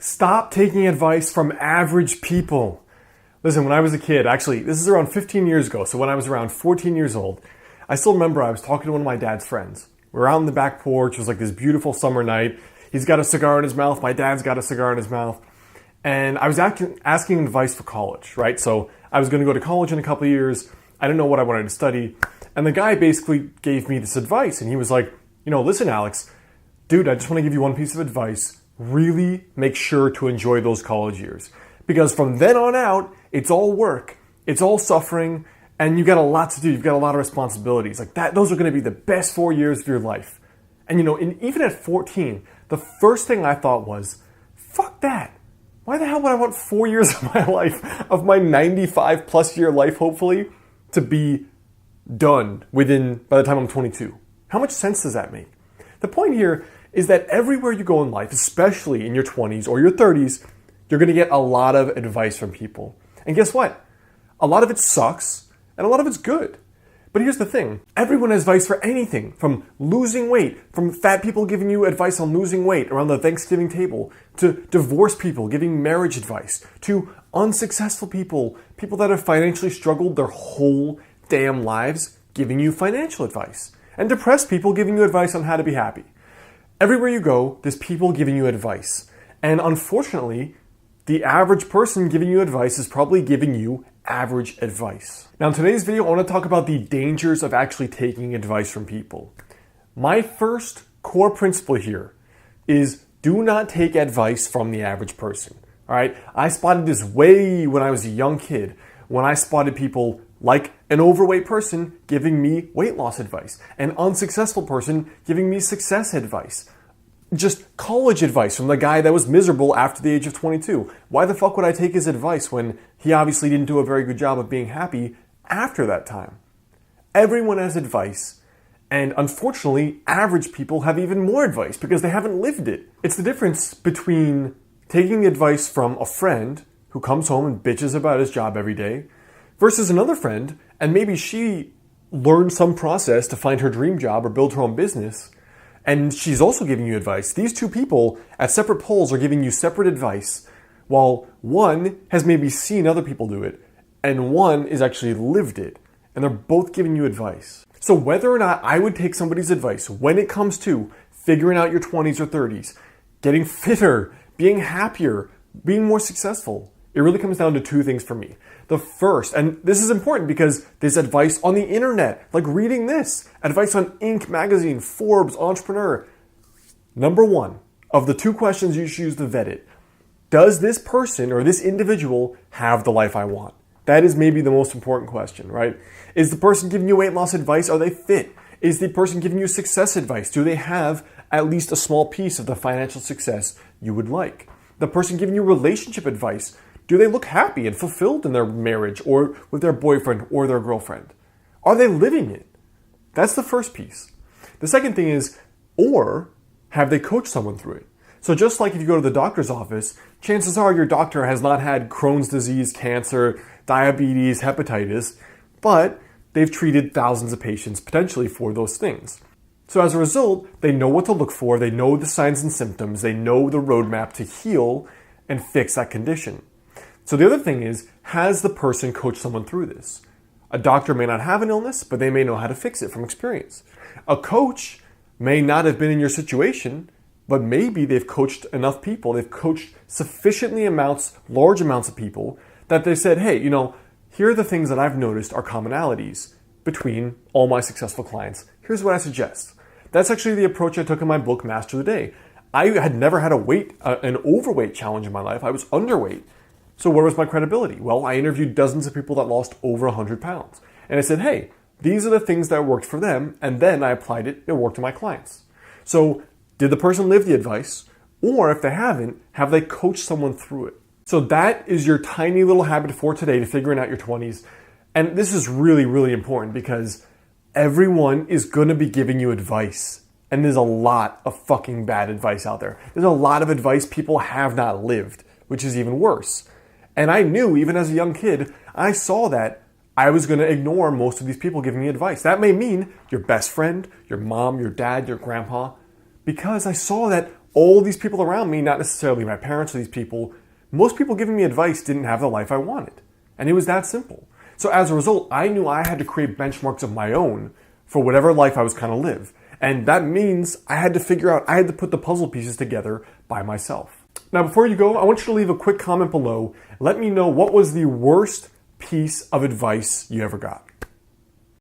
Stop taking advice from average people. Listen, when I was a kid, actually, this is around 15 years ago, so when I was around 14 years old, I still remember I was talking to one of my dad's friends. We were out on the back porch, it was like this beautiful summer night. He's got a cigar in his mouth, my dad's got a cigar in his mouth. And I was asking advice for college, right? So I was gonna go to college in a couple of years. I didn't know what I wanted to study. And the guy basically gave me this advice, and he was like, listen, Alex, dude, I just wanna give you one piece of advice. Really make sure to enjoy those college years. Because from then on out, it's all work, it's all suffering, and you got a lot to do, you've got a lot of responsibilities. Like that, those are gonna be the best 4 years of your life. And even at 14, the first thing I thought was, fuck that. Why the hell would I want 4 years of my life, of my 95 plus year life, hopefully, to be done by the time I'm 22? How much sense does that make? The point here is that everywhere you go in life, especially in your 20s or your 30s, you're going to get a lot of advice from people. And guess what? A lot of it sucks and a lot of it's good. But here's the thing. Everyone has advice for anything, from losing weight, from fat people giving you advice on losing weight around the Thanksgiving table, to divorced people giving marriage advice, to unsuccessful people that have financially struggled their whole damn lives giving you financial advice, and depressed people giving you advice on how to be happy. Everywhere you go, there's people giving you advice. And unfortunately, the average person giving you advice is probably giving you average advice. Now in today's video, I want to talk about the dangers of actually taking advice from people. My first core principle here is do not take advice from the average person. All right? I spotted this way when I was a young kid, when I spotted people like an overweight person giving me weight loss advice, an unsuccessful person giving me success advice, just college advice from the guy that was miserable after the age of 22. Why the fuck would I take his advice when he obviously didn't do a very good job of being happy after that time? Everyone has advice, and unfortunately, average people have even more advice because they haven't lived it. It's the difference between taking advice from a friend who comes home and bitches about his job every day versus another friend, and maybe she learned some process to find her dream job or build her own business, and she's also giving you advice. These two people at separate poles are giving you separate advice, while one has maybe seen other people do it, and one is actually lived it, and they're both giving you advice. So whether or not I would take somebody's advice when it comes to figuring out your 20s or 30s, getting fitter, being happier, being more successful, it really comes down to two things for me. The first, and this is important because there's advice on the internet, like reading this, advice on Inc. magazine, Forbes, Entrepreneur. Number one, of the two questions you should use to vet it, does this person or this individual have the life I want? That is maybe the most important question, right? Is the person giving you weight loss advice, are they fit? Is the person giving you success advice? Do they have at least a small piece of the financial success you would like? The person giving you relationship advice, do they look happy and fulfilled in their marriage or with their boyfriend or their girlfriend? Are they living it? That's the first piece. The second thing is, or have they coached someone through it? So just like if you go to the doctor's office, chances are your doctor has not had Crohn's disease, cancer, diabetes, hepatitis, but they've treated thousands of patients potentially for those things. So as a result, they know what to look for, they know the signs and symptoms, they know the roadmap to heal and fix that condition. So the other thing is, has the person coached someone through this? A doctor may not have an illness, but they may know how to fix it from experience. A coach may not have been in your situation, but maybe they've coached enough people, they've coached large amounts of people, that they said, hey, here are the things that I've noticed are commonalities between all my successful clients. Here's what I suggest. That's actually the approach I took in my book, Master the Day. I had never had an overweight challenge in my life. I was underweight. So where was my credibility? Well, I interviewed dozens of people that lost over 100 pounds. And I said, hey, these are the things that worked for them. And then I applied it. It worked to my clients. So did the person live the advice? Or if they haven't, have they coached someone through it? So that is your tiny little habit for today to figuring out your 20s. And this is really, really important because everyone is going to be giving you advice. And there's a lot of fucking bad advice out there. There's a lot of advice people have not lived, which is even worse. And I knew, even as a young kid, I saw that I was going to ignore most of these people giving me advice. That may mean your best friend, your mom, your dad, your grandpa, because I saw that all these people around me, not necessarily my parents or these people, most people giving me advice didn't have the life I wanted. And it was that simple. So as a result, I knew I had to create benchmarks of my own for whatever life I was going to live. And that means I had to figure out, I had to put the puzzle pieces together by myself. Now, before you go, I want you to leave a quick comment below. Let me know what was the worst piece of advice you ever got.